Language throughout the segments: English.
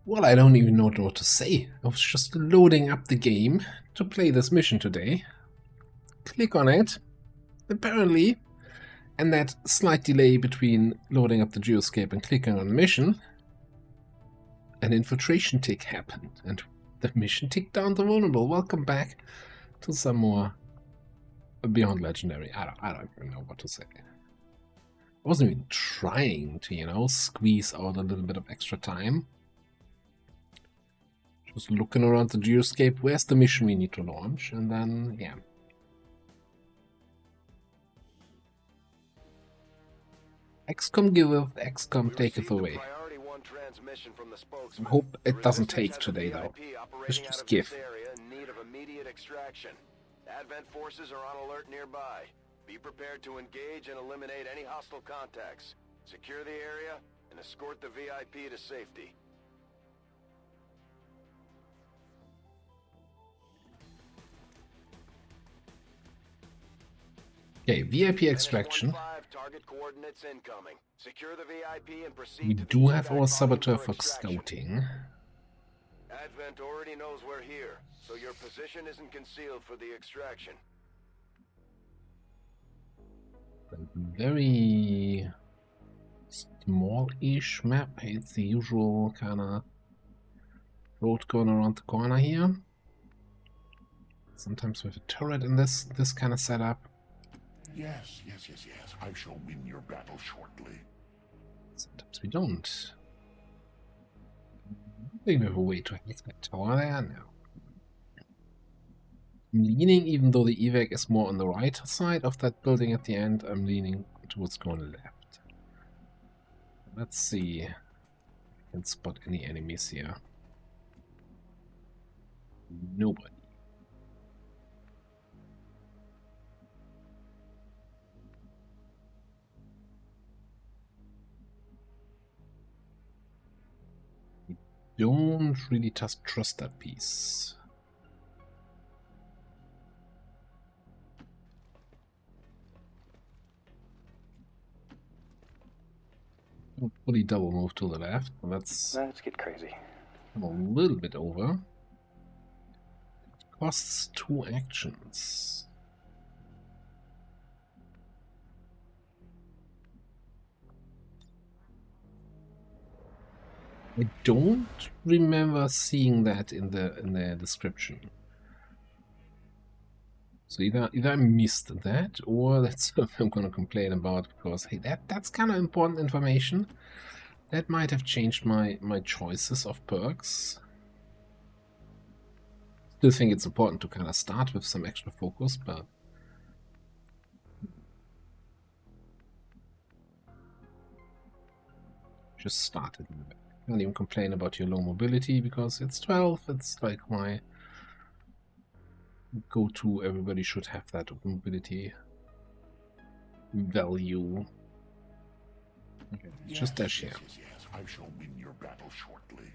Well, I don't even know what to say. I was just loading up the game to play this mission today. Click on it, apparently, and that slight delay between loading up the geoscape and clicking on the mission, an infiltration tick happened, and the mission ticked down the vulnerable. Welcome back to some more Beyond Legendary. I don't even know what to say. I wasn't even trying to, squeeze out a little bit of extra time. Just looking around the geoscape, where's the mission we need to launch, and then, yeah. XCOM giveth, XCOM taketh away. I hope it doesn't take today, though. Just give. Advent forces are on alert nearby. Be prepared to engage and eliminate any hostile contacts. Secure the area and escort the VIP to safety. Okay, VIP extraction. Target coordinates incoming. Secure the VIP and proceed. We do have our saboteur for scouting. Advent already knows we're here, so your position isn't concealed for the extraction. A very small-ish map. It's the usual kind of road going around the corner here. Sometimes with a turret in this kind of setup. Yes. I shall win your battle shortly. Sometimes we don't. Maybe we have a way to hit that tower there? No. I'm leaning, even though the evac is more on the right side of that building at the end, I'm leaning towards going left. Let's see if I can spot any enemies here. Nobody. Don't really trust that piece. Don't fully double move to the left. Let's get crazy. Come a little bit over. It costs 2 actions. I don't remember seeing that in the description. So either I missed that, or that's something I'm gonna complain about, because hey, that's kind of important information. That might have changed my choices of perks. Still think it's important to kind of start with some extra focus, but just started. Can't even complain about your low mobility because it's 12. It's like my go-to. Everybody should have that mobility value. Okay, just dash here. Yes. I shall win your battle shortly.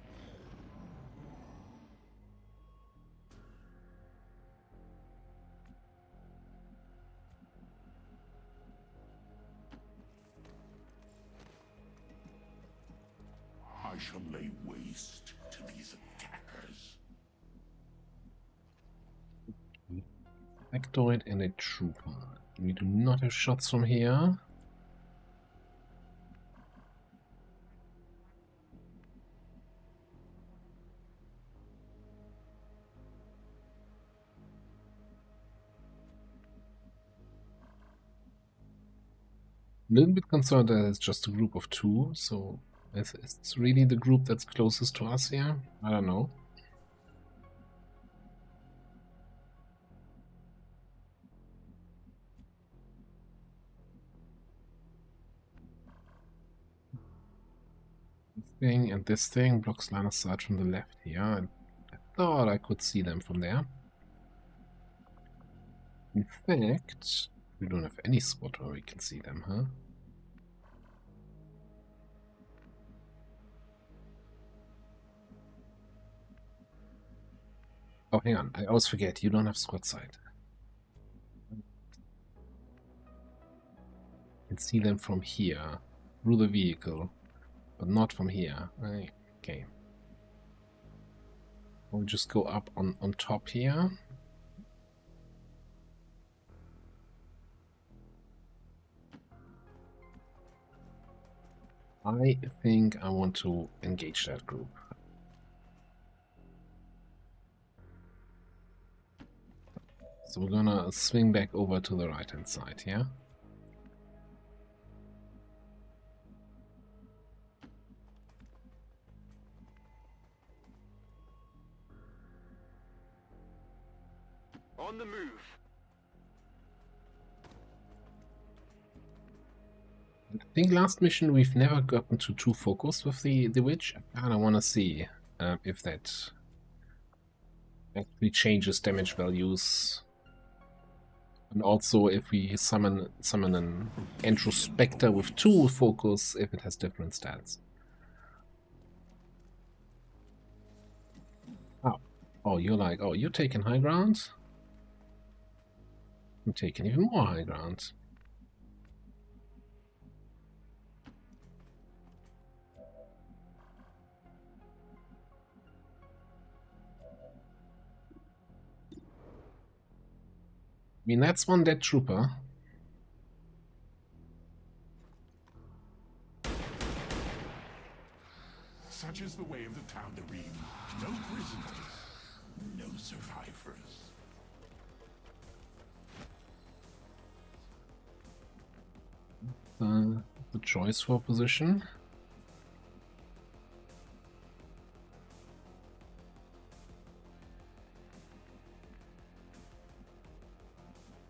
I shall lay waste to these attackers. Factoid and a trooper. We do not have shots from here. A little bit concerned that it's just a group of 2, so it's really the group that's closest to us here? I don't know. This thing and this thing blocks line of sight from the left here. I thought I could see them from there. In fact, we don't have any spot where we can see them, huh? Oh, hang on. I always forget. You don't have squad sight. You can see them from here, through the vehicle, but not from here. Okay. We'll just go up on top here. I think I want to engage that group. So we're gonna swing back over to the right hand side here. On the move. I think last mission we've never gotten to too focused with the witch, and I want to see if that actually changes damage values, and also if we summon an Introspector with 2 focus, if it has different stats. Oh, you're like, oh, you're taking high ground? I'm taking even more high ground. I mean, that's one dead trooper. Such is the way of the town, DerAva. No prisoners, no survivors. The choice for position.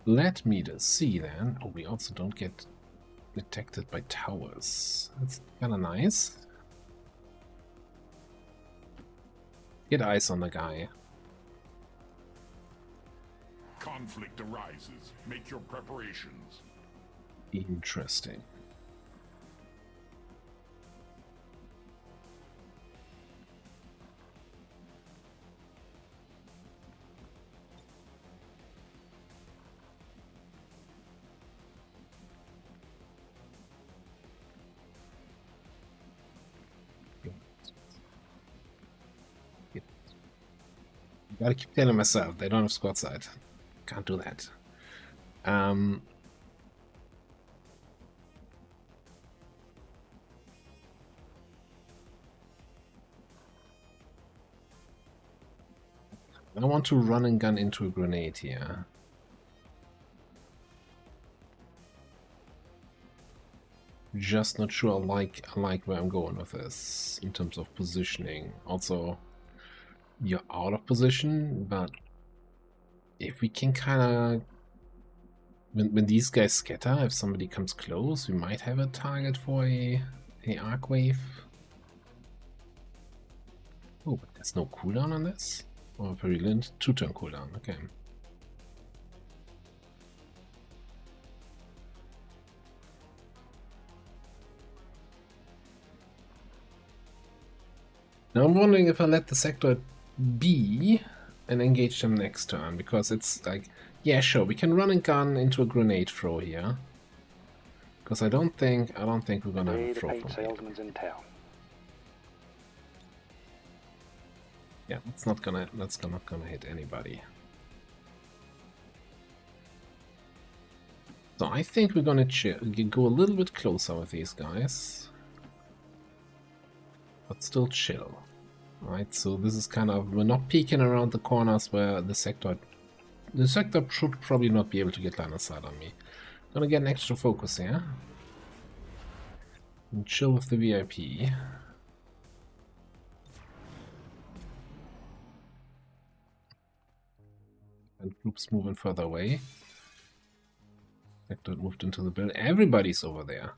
Let me just see then. Oh, we also don't get detected by towers. That's kind of nice. Get eyes on the guy. Conflict arises. Make your preparations. Interesting. Gotta keep telling myself they don't have squad side. Can't do that. I want to run and gun into a grenade here. Just not sure I like where I'm going with this in terms of positioning. Also, you're out of position, but if we can kind of, when these guys scatter, if somebody comes close, we might have a target for a arc wave. Oh, but there's no cooldown on this? Or very limited 2-turn cooldown, okay. Now I'm wondering if I let the sector be and engage them next turn, because it's like, yeah, sure, we can run and gun into a grenade throw here. Because I don't think we're gonna have a throw from here. In town. Yeah, that's not gonna hit anybody. So I think we're gonna go a little bit closer with these guys, but still chill. Right, so this is kind of, we're not peeking around the corners where the sector should probably not be able to get line of sight on me. Gonna get an extra focus here. And chill with the VIP. And groups moving further away. Sector moved into the building. Everybody's over there.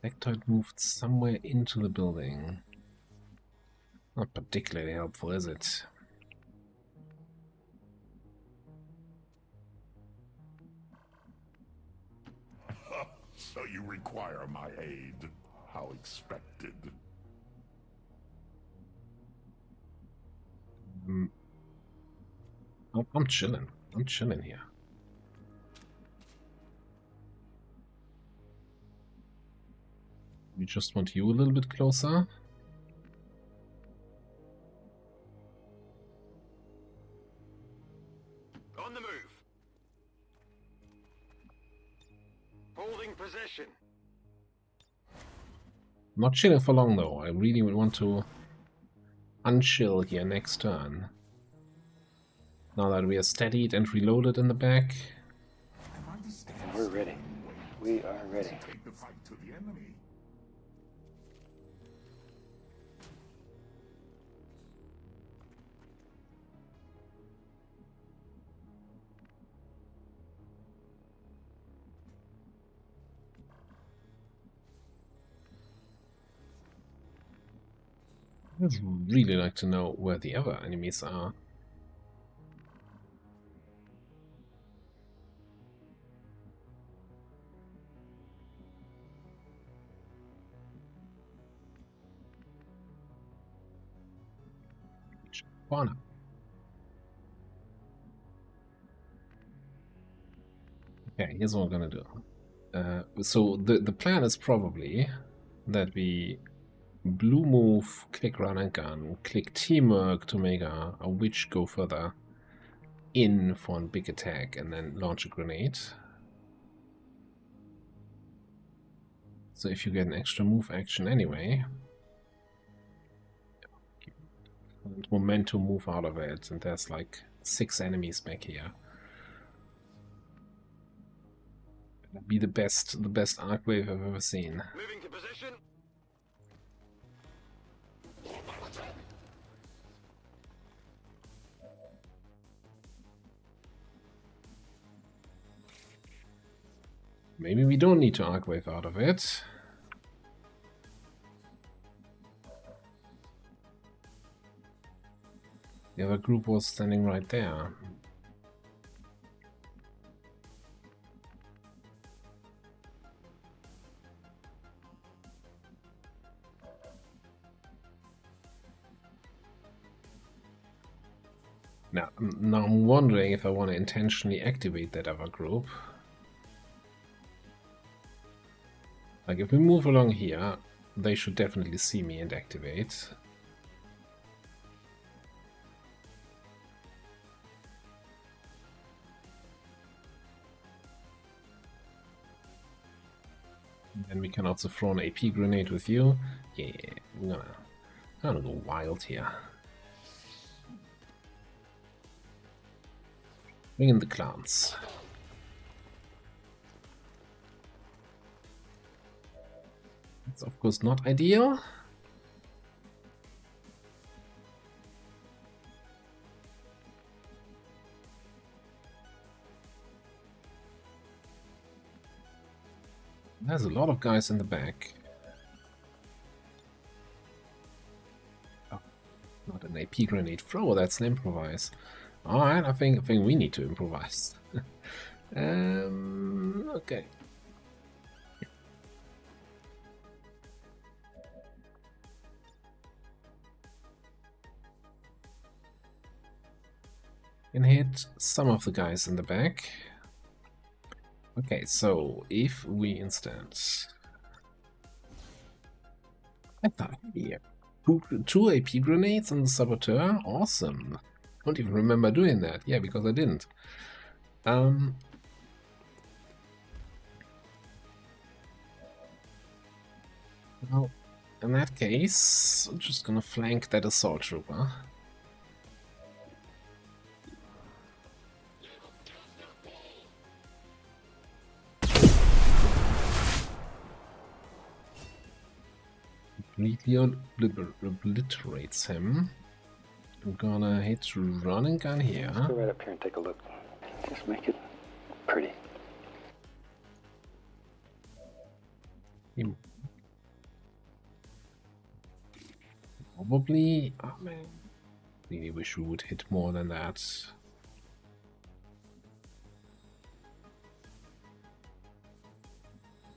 Sectoid moved somewhere into the building. Not particularly helpful, is it? So you require my aid. How expected. I'm chilling. I'm chilling here. We just want you a little bit closer. On the move. Holding position. Not chilling for long though. I really would want to unchill here next turn. Now that we are steadied and reloaded in the back. And we're ready. We are ready. Take the fight to the enemy. I'd really like to know where the other enemies are. Corner. Okay, here's what we're gonna do. So the plan is probably that we blue move, click run and gun, click teamwork to make a witch go further in for a big attack, and then launch a grenade. So if you get an extra move action anyway, and momentum move out of it, and there's like 6 enemies back here. That'd be the best arc wave I've ever seen. Moving to position. Maybe we don't need to arc wave out of it. The other group was standing right there. Now I'm wondering if I want to intentionally activate that other group. Like, if we move along here, they should definitely see me and activate. And then we can also throw an AP grenade with you. Yeah, I'm gonna go wild here. Bring in the clans. It's of course not ideal. There's a lot of guys in the back. Oh, not an AP grenade thrower, that's an improvise. Alright, I think we need to improvise. Okay. Can hit some of the guys in the back. Okay, so if we instead... I thought, yeah, two AP grenades on the Saboteur? Awesome. Don't even remember doing that. Yeah, because I didn't. Well, in that case, I'm just gonna flank that assault trooper. Completely obliterates him. I'm gonna hit run and gun here. Let's go right up here and take a look. Just make it pretty. Probably. Oh man. Really wish we would hit more than that.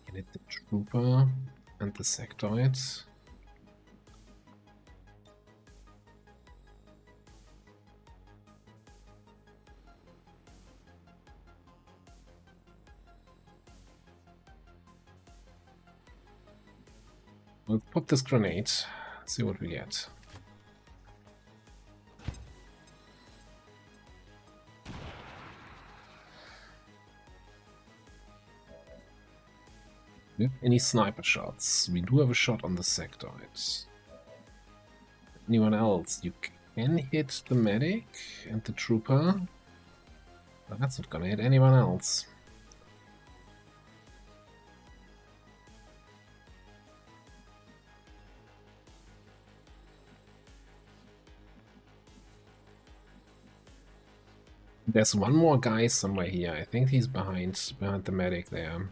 Can hit the trooper and the sectoid. We'll pop this grenade, see what we get. Any sniper shots? We do have a shot on the sectoid. Anyone else? You can hit the medic and the trooper, but that's not gonna hit anyone else. There's one more guy somewhere here. I think he's behind the medic there.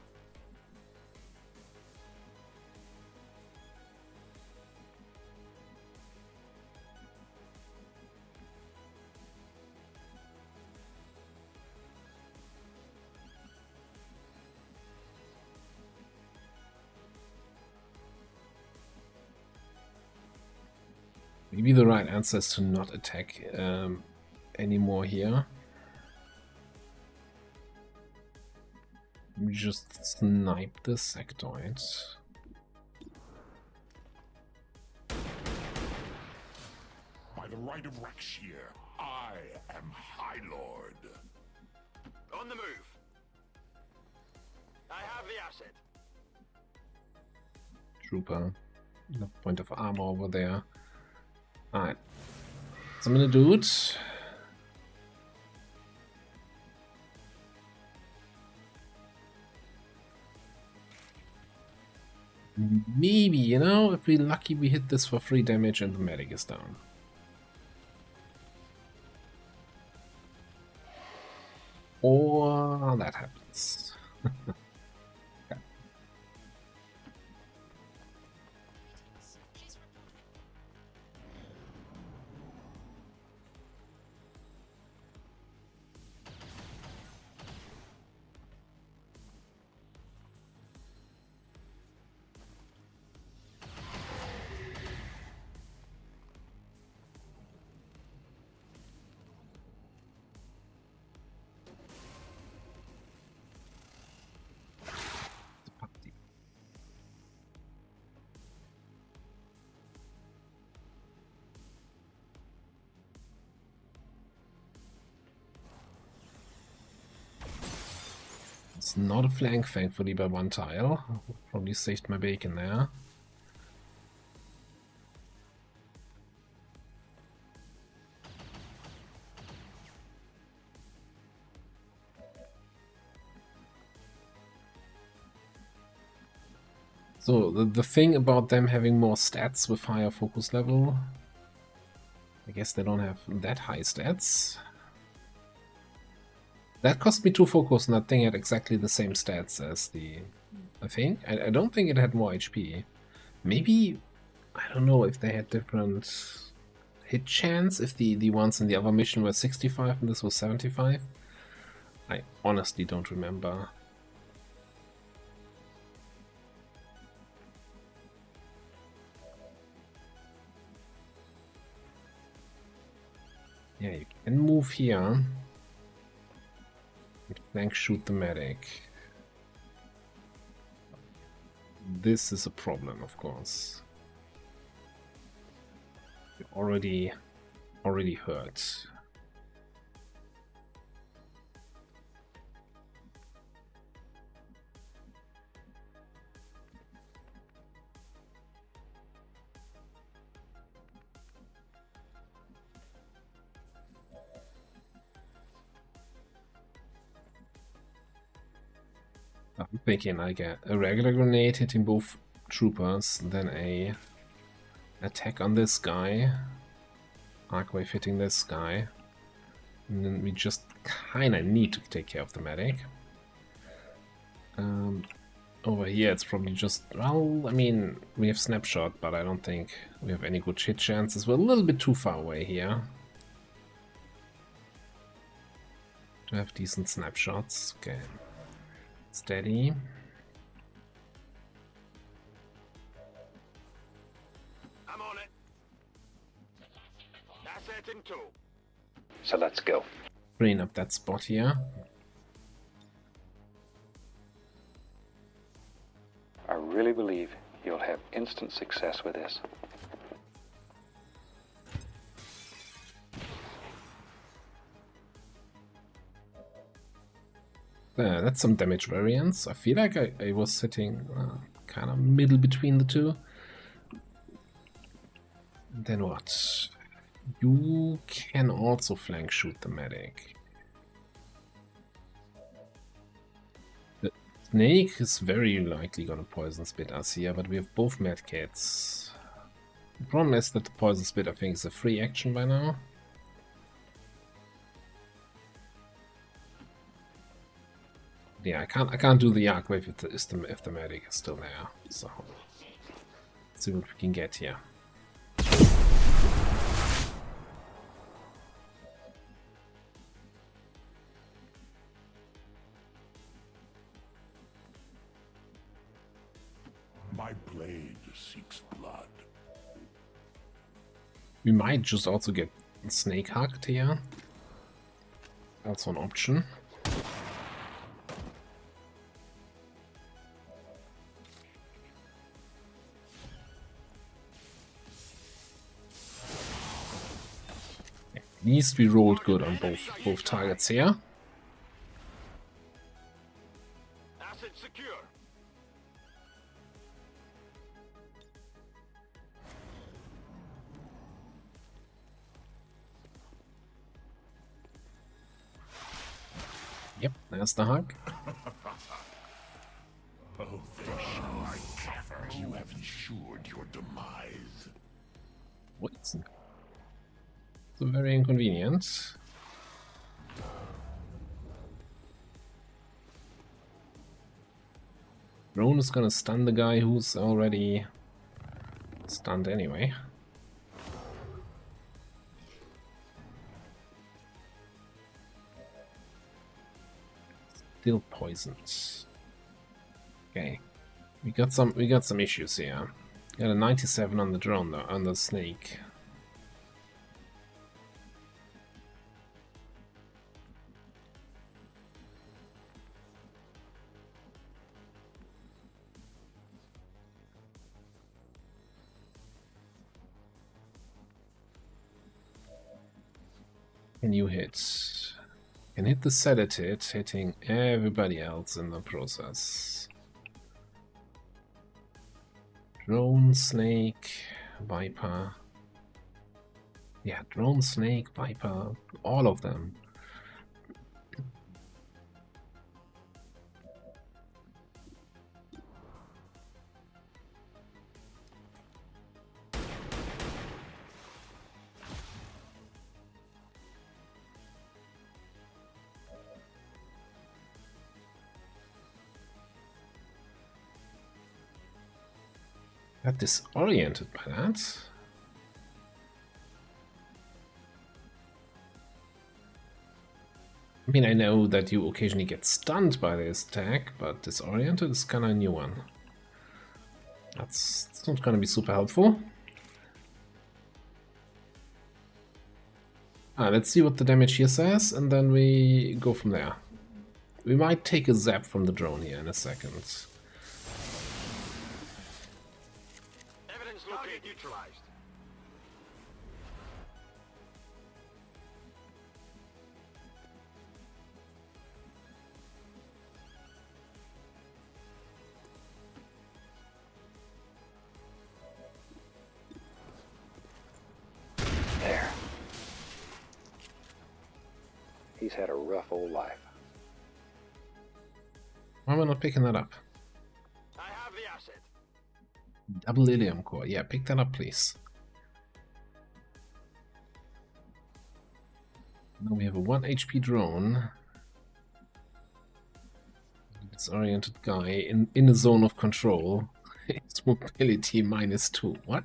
Maybe the right answer is to not attack anymore here. We just snipe the sectoid. By the right of Rekshir, I am High Lord. On the move. I have the asset. Trooper. No point of armor over there. Alright. So I'm gonna do it. Maybe, you know, if we're lucky we hit this for 3 damage and the medic is down. Or that happens. It's not a flank, thankfully, by 1 tile. Probably saved my bacon there. So, the thing about them having more stats with higher focus level, I guess they don't have that high stats. That cost me 2 focus, and that thing had exactly the same stats as the... I think? I don't think it had more HP. Maybe... I don't know if they had different hit chance, if the ones in the other mission were 65 and this was 75. I honestly don't remember. Yeah, you can move here. Flank shoot the medic. This is a problem, of course. You're already hurt. I'm thinking I get a regular grenade hitting both troopers, then a attack on this guy, arcwave hitting this guy, and then we just kinda need to take care of the medic. Over here it's probably just, well, I mean, we have snapshot, but I don't think we have any good hit chances. We're a little bit too far away here to have decent snapshots. Okay. Steady. I'm on it. Asset in tow. So let's go. Bring up that spot here. I really believe you'll have instant success with this. That's some damage variance. I feel like I was sitting kind of middle between the two. Then what? You can also flank shoot the medic. The snake is very likely gonna poison spit us here, but we have both medkits. The problem is that the poison spit I think is a free action by now. Yeah, I can't do the arc wave if the medic is still there. So let's see what we can get here. My blade seeks blood. We might just also get snake hacked here. Also an option. At least we rolled good on both targets here. Asset secure. Yep, there's the hug. Oh, fish, my cover. You have ensured your demise. What? So very inconvenient. Drone is gonna stun the guy who's already stunned anyway. Still poisoned. Okay, we got some issues here. Got a 97 on the drone though, on the snake. Can you hit? Can hit the sedative, hitting everybody else in the process. Drone, snake, viper. Yeah, drone, snake, viper, all of them. Got disoriented by that. I mean, I know that you occasionally get stunned by this attack, but disoriented is kind of a new one. That's not going to be super helpful. Let's see what the damage here says, and then we go from there. We might take a zap from the drone here in a second. Evidence locate neutralized. There. He's had a rough old life. Why am I not picking that up? I have the asset. Double Ilium Core. Yeah, pick that up, please. Now we have a 1 HP drone. Disoriented guy in a zone of control. Its mobility -2. What?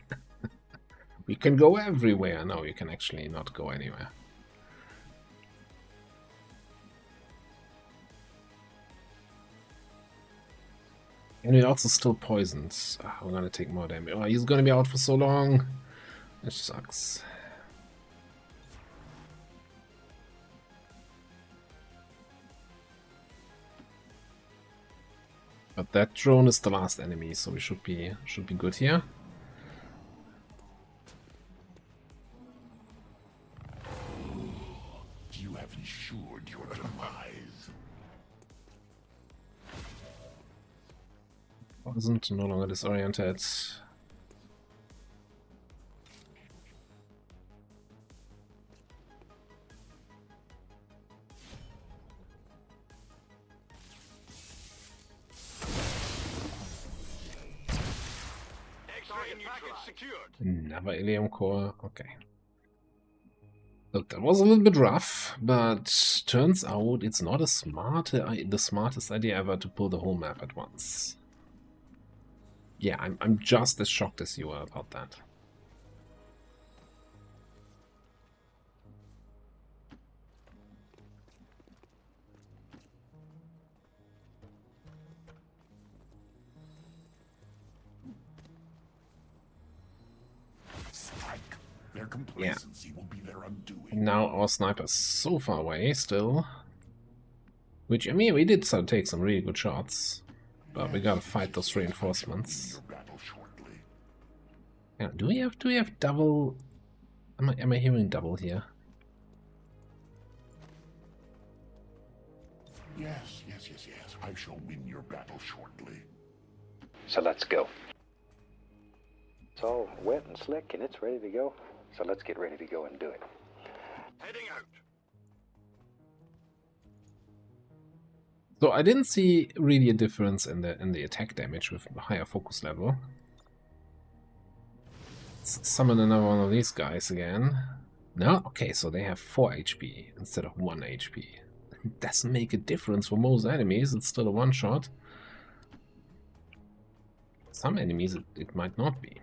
We can go everywhere. No, you can actually not go anywhere. And we're also still poisoned. We're gonna take more damage. Oh, he's gonna be out for so long. Which sucks. But that drone is the last enemy, so we should be good here. You have ensured your demise. Wasn't no longer disoriented. Another Ilium core. Okay. Look, that was a little bit rough, but turns out it's not the smartest idea ever to pull the whole map at once. Yeah, I'm just as shocked as you are about that. Their complacency will be their undoing. Now our sniper's so far away still. Which, I mean, we did take some really good shots. But we gotta fight those reinforcements. Yeah, do we have double? Am I hearing double here? Yes. I shall win your battle shortly. So let's go. It's all wet and slick and it's ready to go. So let's get ready to go and do it. Heading out. So I didn't see really a difference in the attack damage with the higher focus level. Let's summon another one of these guys again. No? Okay, so they have 4 HP instead of 1 HP. It doesn't make a difference for most enemies, it's still a one-shot. Some enemies it might not be.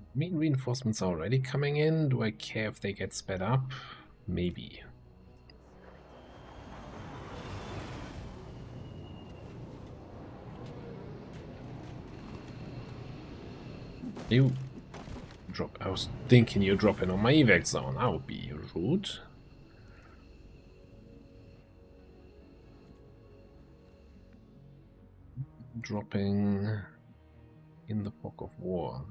I mean, reinforcements are already coming in. Do I care if they get sped up? Maybe. You drop. I was thinking you drop in on my evac zone. That would be rude. Dropping in the fog of war.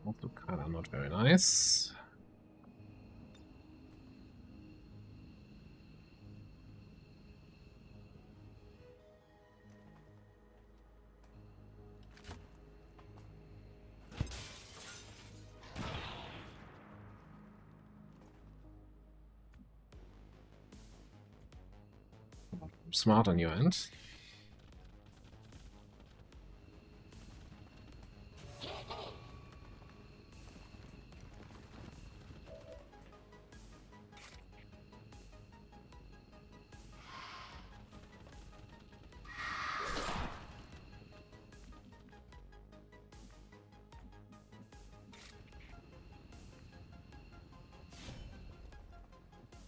Also kind of not very nice. Smart on your end.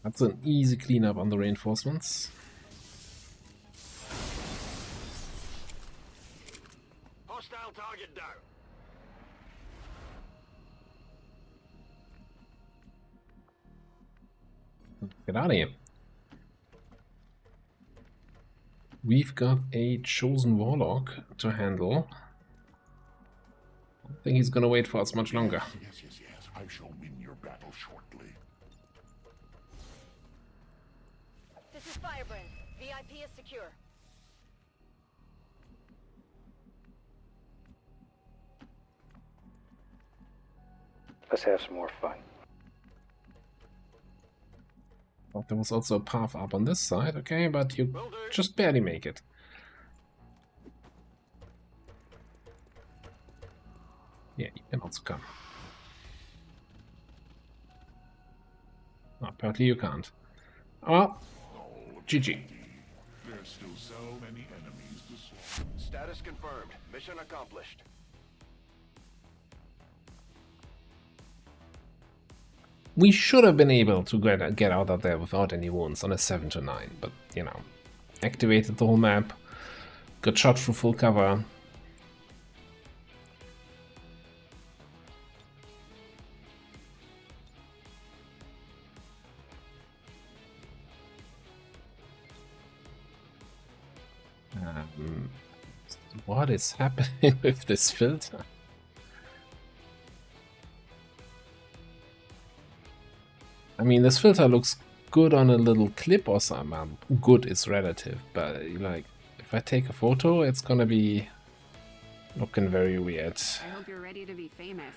That's an easy cleanup on the reinforcements. Hostile target down. Get out of here. We've got a chosen warlock to handle. I don't think he's gonna wait for us much longer. Yes. I shall win your battle shortly. This is Firebrand. VIP is secure. Let's have some more fun. Oh, there was also a path up on this side, okay, but you just barely make it. Yeah, you can also come. Oh, apparently you can't. Oh, GG. There's still so many enemies to slaughter. Status confirmed. Mission accomplished. We should have been able to get out of there without any wounds on a 7 to 9, but, you know, activated the whole map, got shot through full cover. What is happening with this filter? I mean, this filter looks good on a little clip or something. Good is relative, but like, if I take a photo, it's gonna be looking very weird. I hope you're ready to be famous.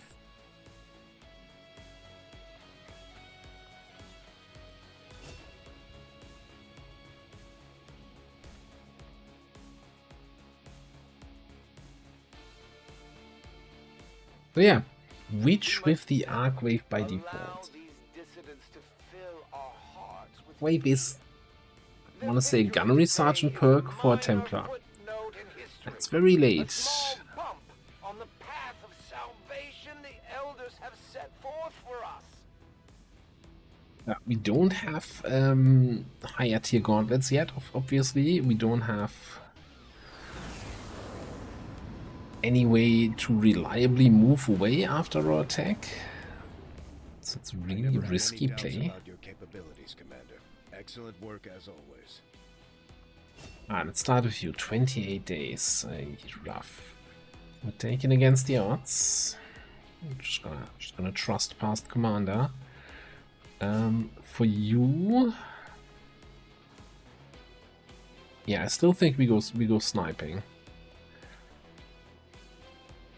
So yeah, reach with the arc wave by default. Wave is, I want to say, gunnery sergeant perk for a Templar. That's very late. On the path of salvation the elders have set forth for us. We don't have higher tier gauntlets yet, obviously. We don't have any way to reliably move away after our attack. So it's a really risky play. Your capabilities, Commander. Excellent work as always. Ah, let's start with you. 28 days. Rough. We're taking against the odds. I'm just gonna trust past commander. For you, yeah, I still think we go sniping.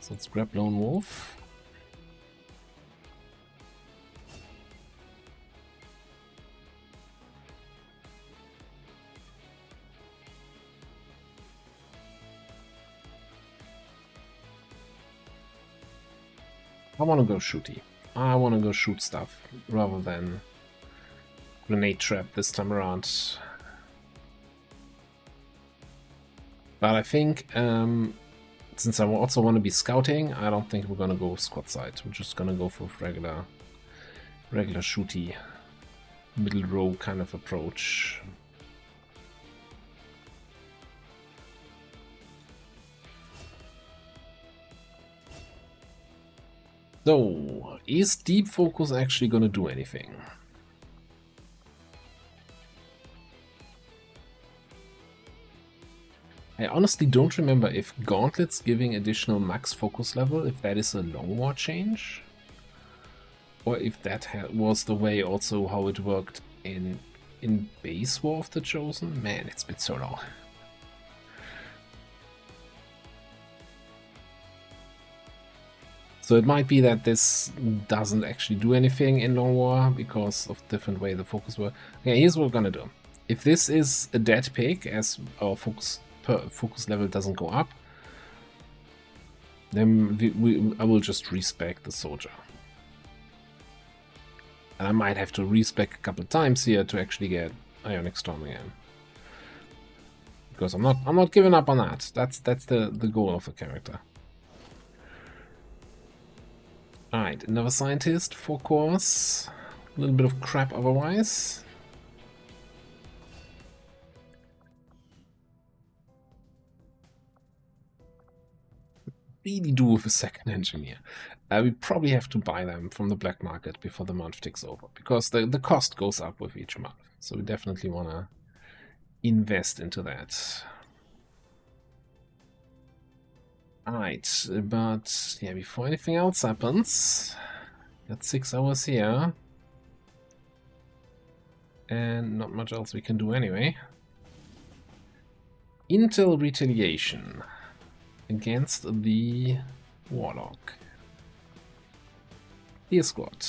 So let's grab Lone Wolf. I want to go shooty. I want to go shoot stuff rather than grenade trap this time around. But I think, since I also want to be scouting, I don't think we're gonna go squad side. We're just gonna go for regular shooty, middle row kind of approach. So, is deep focus actually gonna do anything? I honestly don't remember if Gauntlets giving additional max focus level, if that is a long war change, or if that was the way also how it worked in base War of the Chosen. Man, it's been so long. So it might be that this doesn't actually do anything in Long War because of different way the focus works. Okay, here's what we're gonna do. If this is a dead pick, as our focus level doesn't go up, then I will just respec the soldier. And I might have to respec a couple of times here to actually get Ionic Storm again. Because I'm not giving up on that. That's the goal of the character. Alright, another scientist, 4 cores. A little bit of crap otherwise. Really do with a second engineer. We probably have to buy them from the black market before the month ticks over, because the cost goes up with each month. So we definitely want to invest into that. Alright, but yeah, before anything else happens, got 6 hours here. And not much else we can do anyway. Intel retaliation against the Warlock. Here squad.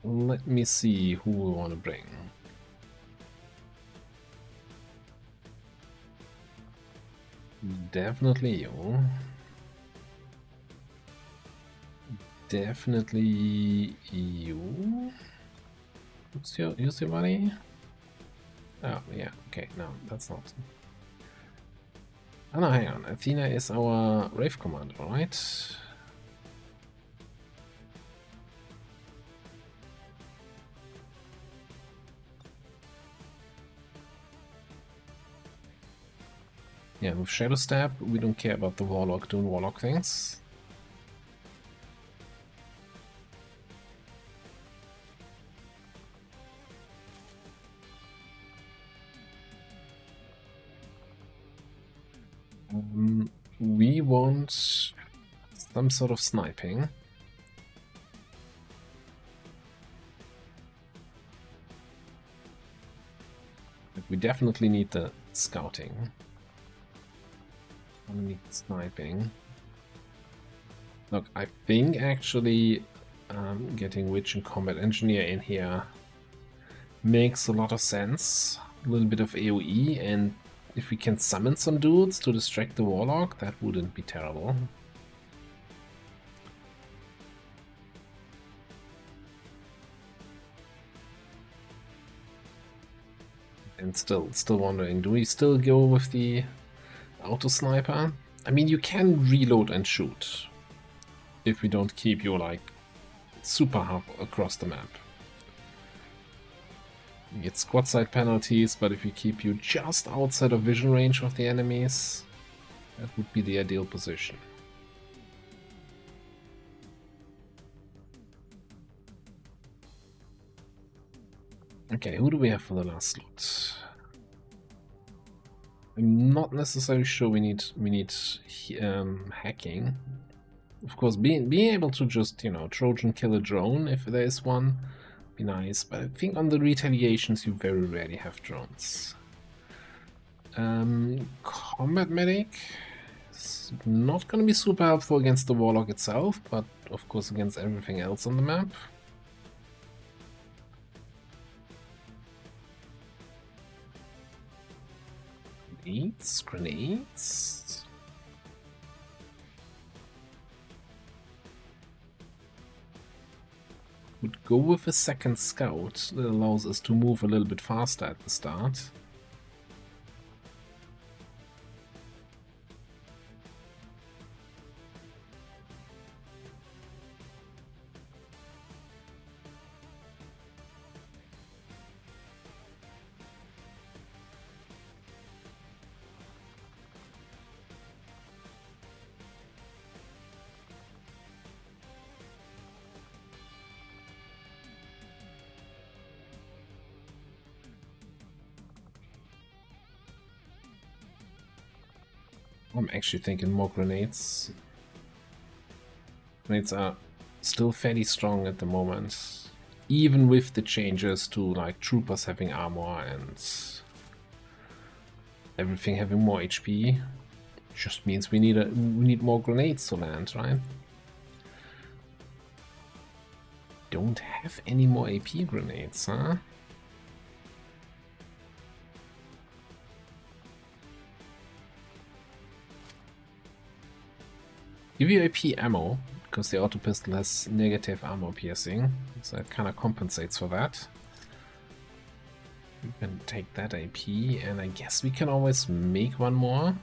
Let me see who we want to bring. Definitely you. Definitely you. Use your money? Oh, yeah, okay, no, that's not. Oh no, hang on. Athena is our Wraith commander, right? Yeah, with Shadow Stab, we don't care about the Warlock doing Warlock things. we want some sort of sniping. But we definitely need the scouting. We need sniping. Look, I think actually getting Witch and Combat Engineer in here makes a lot of sense. A little bit of AoE, and if we can summon some dudes to distract the Warlock, that wouldn't be terrible. And still wondering, do we still go with the auto sniper? I mean, you can reload and shoot if we don't keep you like super hub across the map. You get squad side penalties, but if you keep you just outside of vision range of the enemies, that would be the ideal position. Okay, who do we have for the last slot? I'm not necessarily sure we need hacking. Of course, being able to just, you know, Trojan kill a drone if there is one, be nice. But I think on the retaliations you very rarely have drones. Combat medic is not going to be super helpful against the Warlock itself, but of course against everything else on the map. Grenades. Would go with a second scout that allows us to move a little bit faster at the start. I'm actually thinking more grenades. Grenades are still fairly strong at the moment, even with the changes to like troopers having armor and everything having more HP. Just means we need more grenades to land, right? Don't have any more AP grenades, huh? Give you AP ammo, because the auto pistol has negative armor piercing, so it kind of compensates for that. We can take that AP, and I guess we can always make one more.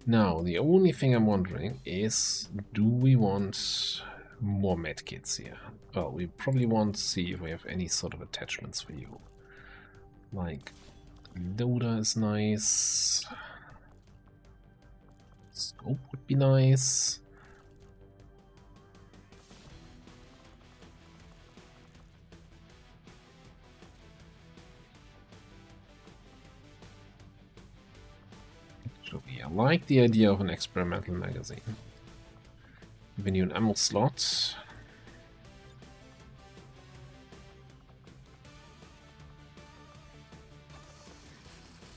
Now, the only thing I'm wondering is, do we want more medkits here? Well, we probably want to see if we have any sort of attachments for you. Like, loader is nice. Scope would be nice. I like the idea of an experimental magazine. Giving you an ammo slot.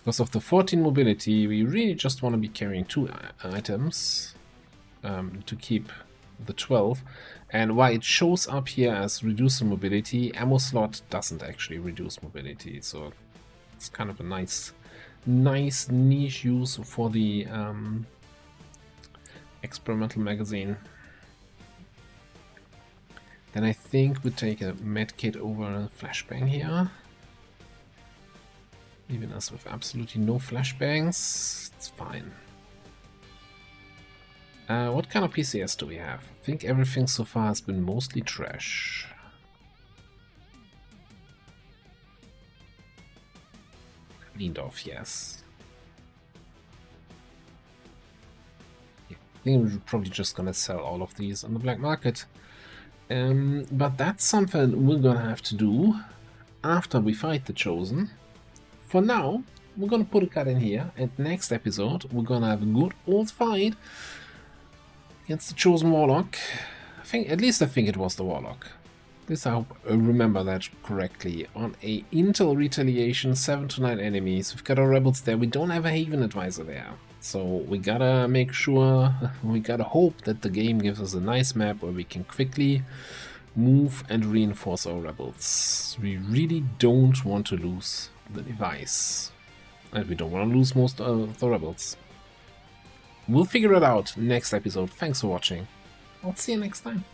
Because of the 14 mobility, we really just want to be carrying 2 items to keep the 12. And why it shows up here as reduce mobility, ammo slot doesn't actually reduce mobility, so it's kind of a nice niche use for the experimental magazine. Then I think we take a medkit over a flashbang here. Leaving us with absolutely no flashbangs. It's fine. What kind of PCS do we have? I think everything so far has been mostly trash. Cleaned off, yes. think we're probably just gonna sell all of these on the black market. But that's something we're gonna have to do after we fight the Chosen. For now, we're gonna put a cut in here, and next episode we're gonna have a good old fight against the Chosen Warlock. At least I think it was the Warlock. This I hope I remember that correctly. On a Intel Retaliation, 7 to 9 enemies. We've got our rebels there. We don't have a Haven Advisor there. So we gotta make sure, we gotta hope that the game gives us a nice map where we can quickly move and reinforce our rebels. We really don't want to lose the device. And we don't want to lose most of the rebels. We'll figure it out next episode. Thanks for watching. I'll see you next time.